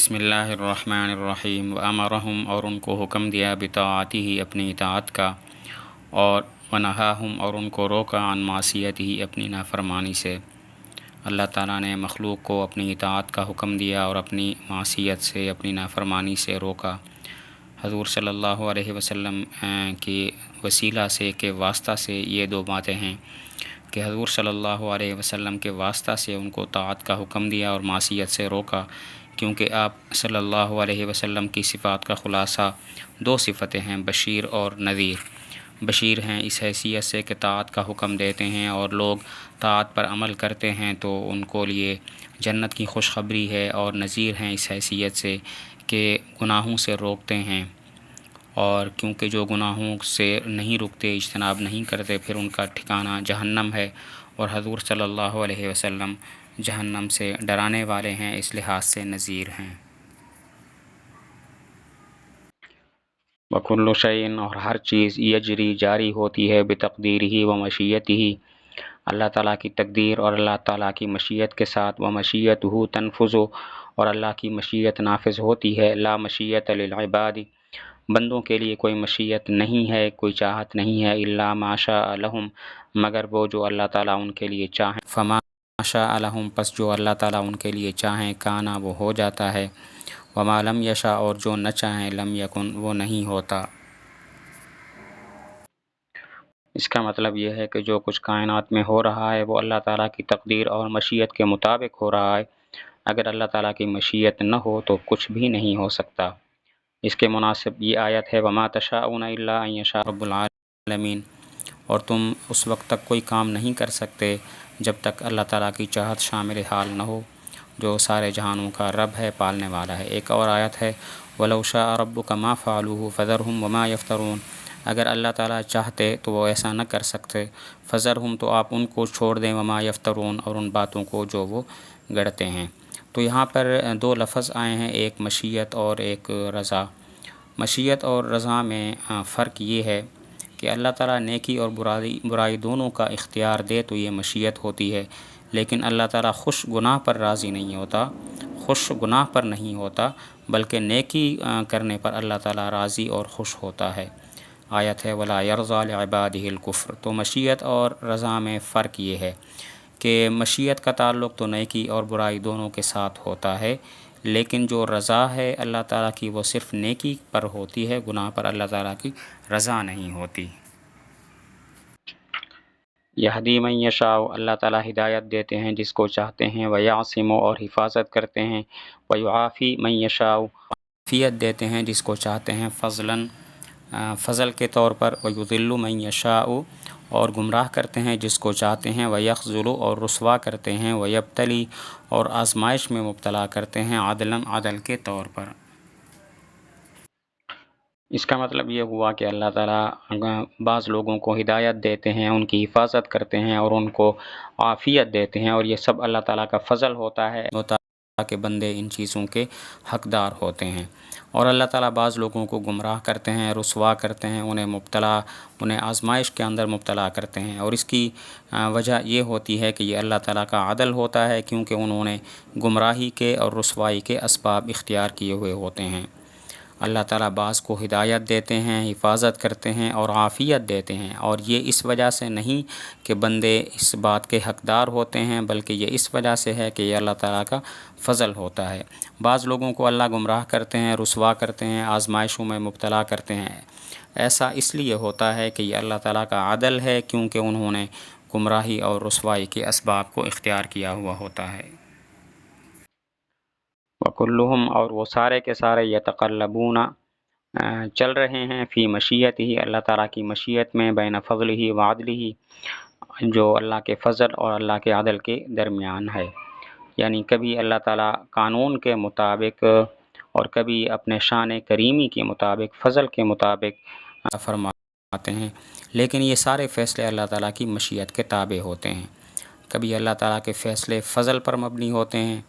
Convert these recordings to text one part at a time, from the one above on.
بسم اللہ الرحمن الرحیم وامرہم، اور ان کو حکم دیا بطاعتہ اپنی اطاعت کا، اور ونہاہم، اور ان کو روکا عن معصیتہ اپنی نافرمانی سے۔ اللہ تعالیٰ نے مخلوق کو اپنی اطاعت کا حکم دیا اور اپنی معصیت سے، اپنی نافرمانی سے روکا۔ حضور صلی اللہ علیہ وسلم کی وسیلہ سے، کے واسطہ سے یہ دو باتیں ہیں کہ حضور صلی اللہ علیہ وسلم کے واسطہ سے ان کو طاعت کا حکم دیا اور معصیت سے روکا، کیونکہ آپ صلی اللہ علیہ وسلم کی صفات کا خلاصہ دو صفتیں ہیں، بشیر اور نذیر۔ بشیر ہیں اس حیثیت سے کہ طاعت کا حکم دیتے ہیں اور لوگ طاعت پر عمل کرتے ہیں تو ان کو لیے جنت کی خوشخبری ہے، اور نذیر ہیں اس حیثیت سے کہ گناہوں سے روکتے ہیں، اور کیونکہ جو گناہوں سے نہیں رکتے، اجتناب نہیں کرتے، پھر ان کا ٹھکانہ جہنم ہے، اور حضور صلی اللہ علیہ وسلم جہنم سے ڈرانے والے ہیں، اس لحاظ سے نذیر ہیں۔ وَكُلُّ شَيْءٍ، اور ہر چیز، یجری جاری ہوتی ہے، بتقدیرہ و مشیتہ، اللہ تعالیٰ کی تقدیر اور اللہ تعالیٰ کی مشیت کے ساتھ، ومشیتہ تنفذ، اور اللہ کی مشیت نافذ ہوتی ہے، لا مشیت للعباد، بندوں کے لیے کوئی مشیت نہیں ہے، کوئی چاہت نہیں ہے، الا ما شاء لہم، مگر وہ جو اللہ تعالیٰ ان کے لیے چاہیں، فما شاء لہم، پس جو اللہ تعالیٰ ان کے لیے چاہیں، کانا، وہ ہو جاتا ہے، وما لم یشاء، اور جو نہ چاہیں، لم یکن، وہ نہیں ہوتا۔ اس کا مطلب یہ ہے کہ جو کچھ کائنات میں ہو رہا ہے وہ اللہ تعالیٰ کی تقدیر اور مشیت کے مطابق ہو رہا ہے۔ اگر اللہ تعالیٰ کی مشیت نہ ہو تو کچھ بھی نہیں ہو سکتا۔ اس کے مناسب یہ آیت ہے، وَمَا تَشَاءُونَ إِلَّا أَن يَشَاءَ رَبُّ الْعَالَمِينَ، اور تم اس وقت تک کوئی کام نہیں کر سکتے جب تک اللہ تعالیٰ کی چاہت شامل حال نہ ہو، جو سارے جہانوں کا رب ہے، پالنے والا ہے۔ ایک اور آیت ہے، وَلَوْ شَاءَ رَبُّكَ مَا فَعَلُوهُ فَذَرْهُمْ وَمَا يَفْتَرُونَ، اگر اللہ تعالیٰ چاہتے تو وہ ایسا نہ کر سکتے، فَذَرْهُمْ، تو آپ ان کو چھوڑ دیں، وَمَا يَفْتَرُونَ، اور ان باتوں کو جو وہ گڑھتے ہیں۔ تو یہاں پر دو لفظ آئے ہیں، ایک مشیت اور ایک رضا۔ مشیت اور رضا میں فرق یہ ہے کہ اللہ تعالیٰ نیکی اور برائی دونوں کا اختیار دے تو یہ مشیت ہوتی ہے، لیکن اللہ تعالیٰ خوش گناہ پر راضی نہیں ہوتا، خوش گناہ پر نہیں ہوتا، بلکہ نیکی کرنے پر اللہ تعالیٰ راضی اور خوش ہوتا ہے۔ آیت ہے، وَلَا يَرْضَىٰ لِعِبَادِهِ الْكُفْرَ۔ تو مشیت اور رضا میں فرق یہ ہے کہ مشیت کا تعلق تو نیکی اور برائی دونوں کے ساتھ ہوتا ہے، لیکن جو رضا ہے اللہ تعالیٰ کی وہ صرف نیکی پر ہوتی ہے، گناہ پر اللہ تعالیٰ کی رضا نہیں ہوتی۔ یہدی من یشاء، اللہ تعالیٰ ہدایت دیتے ہیں جس کو چاہتے ہیں، ویعصم، اور حفاظت کرتے ہیں، ویعافی من یشاء، عافیت دیتے ہیں جس کو چاہتے ہیں، فضلاً، فضل کے طور پر، ویضل من یشاء، اور گمراہ کرتے ہیں جس کو چاہتے ہیں، ویخذل، اور رسوا کرتے ہیں، ویبتلی، اور آزمائش میں مبتلا کرتے ہیں، عدلاً، عدل کے طور پر۔ اس کا مطلب یہ ہوا کہ اللہ تعالیٰ بعض لوگوں کو ہدایت دیتے ہیں، ان کی حفاظت کرتے ہیں، اور ان کو عافیت دیتے ہیں، اور یہ سب اللہ تعالیٰ کا فضل ہوتا ہے کہ بندے ان چیزوں کے حقدار ہوتے ہیں۔ اور اللہ تعالیٰ بعض لوگوں کو گمراہ کرتے ہیں، رسوا کرتے ہیں، انہیں آزمائش کے اندر مبتلا کرتے ہیں، اور اس کی وجہ یہ ہوتی ہے کہ یہ اللہ تعالیٰ کا عدل ہوتا ہے، کیونکہ انہوں نے گمراہی کے اور رسوائی کے اسباب اختیار کیے ہوئے ہوتے ہیں۔ اللہ تعالیٰ بعض کو ہدایت دیتے ہیں، حفاظت کرتے ہیں اور عافیت دیتے ہیں، اور یہ اس وجہ سے نہیں کہ بندے اس بات کے حقدار ہوتے ہیں، بلکہ یہ اس وجہ سے ہے کہ یہ اللہ تعالیٰ کا فضل ہوتا ہے۔ بعض لوگوں کو اللہ گمراہ کرتے ہیں، رسوا کرتے ہیں، آزمائشوں میں مبتلا کرتے ہیں، ایسا اس لیے ہوتا ہے کہ یہ اللہ تعالیٰ کا عدل ہے، کیونکہ انہوں نے گمراہی اور رسوائی کے اسباب کو اختیار کیا ہوا ہوتا ہے۔ وَكُلُّهُمْ، اور وہ سارے کے سارے، یتقلبون، چل رہے ہیں، فی مشیت ہی، اللہ تعالیٰ کی مشیت میں، بین فضل ہی و عدل ہی، جو اللہ کے فضل اور اللہ کے عدل کے درمیان ہے۔ یعنی کبھی اللہ تعالیٰ قانون کے مطابق اور کبھی اپنے شان کریمی کے مطابق، فضل کے مطابق فرماتے ہیں، لیکن یہ سارے فیصلے اللہ تعالیٰ کی مشیت کے تابع ہوتے ہیں۔ کبھی اللہ تعالیٰ کے فیصلے فضل پر مبنی ہوتے ہیں،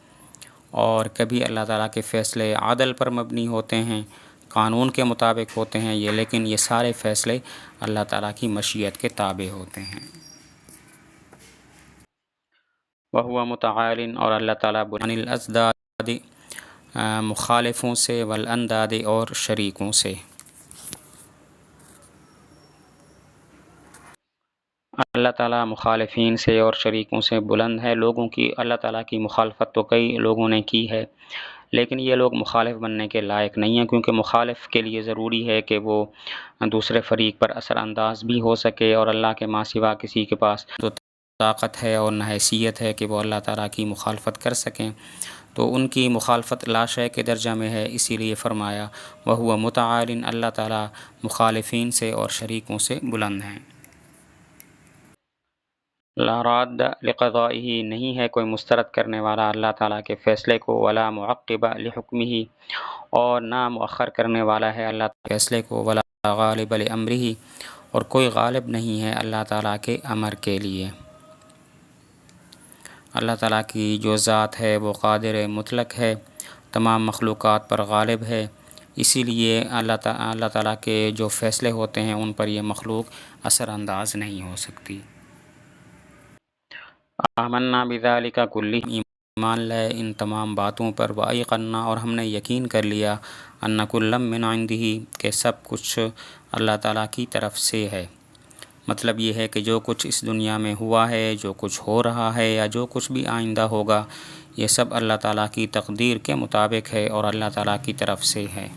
اور کبھی اللہ تعالیٰ کے فیصلے عدل پر مبنی ہوتے ہیں، قانون کے مطابق ہوتے ہیں یہ، لیکن یہ سارے فیصلے اللہ تعالیٰ کی مشیت کے تابع ہوتے ہیں۔ وَهُوَ مُتَعَالٍ، اور اللہ تعالیٰ عن الْأَضْدَادِ، مخالفوں سے، والانداد اور شریکوں سے۔ اللہ تعالیٰ مخالفین سے اور شریکوں سے بلند ہے۔ لوگوں کی اللہ تعالیٰ کی مخالفت تو کئی لوگوں نے کی ہے، لیکن یہ لوگ مخالف بننے کے لائق نہیں ہیں، کیونکہ مخالف کے لیے ضروری ہے کہ وہ دوسرے فریق پر اثر انداز بھی ہو سکے، اور اللہ کے ماں سوا کسی کے پاس تو طاقت ہے اور نہ حیثیت ہے کہ وہ اللہ تعالیٰ کی مخالفت کر سکیں، تو ان کی مخالفت لا شے کے درجہ میں ہے۔ اسی لیے فرمایا وَهُوَ مُتَعَالٍ، اللہ تعالیٰ مخالفین سے اور شریکوں سے بلند ہیں۔ لا راد لقضائہ، نہیں ہے کوئی مسترد کرنے والا اللہ تعالیٰ کے فیصلے کو، ولا معقب لحکمہ، اور نہ مؤخر کرنے والا ہے اللہ تعالیٰ کے فیصلے کو، ولا غالب لامرہ، اور کوئی غالب نہیں ہے اللہ تعالیٰ کے امر کے لیے۔ اللہ تعالیٰ کی جو ذات ہے وہ قادر مطلق ہے، تمام مخلوقات پر غالب ہے، اسی لیے اللہ تعالیٰ کے جو فیصلے ہوتے ہیں ان پر یہ مخلوق اثر انداز نہیں ہو سکتی۔ آمنا بذالک کلہ، ایمان لائے ان تمام باتوں پر، وایقنا، اور ہم نے یقین کر لیا، ان کل من عنده، کہ سب کچھ اللہ تعالیٰ کی طرف سے ہے۔ مطلب یہ ہے کہ جو کچھ اس دنیا میں ہوا ہے، جو کچھ ہو رہا ہے، یا جو کچھ بھی آئندہ ہوگا، یہ سب اللہ تعالیٰ کی تقدیر کے مطابق ہے اور اللہ تعالیٰ کی طرف سے ہے۔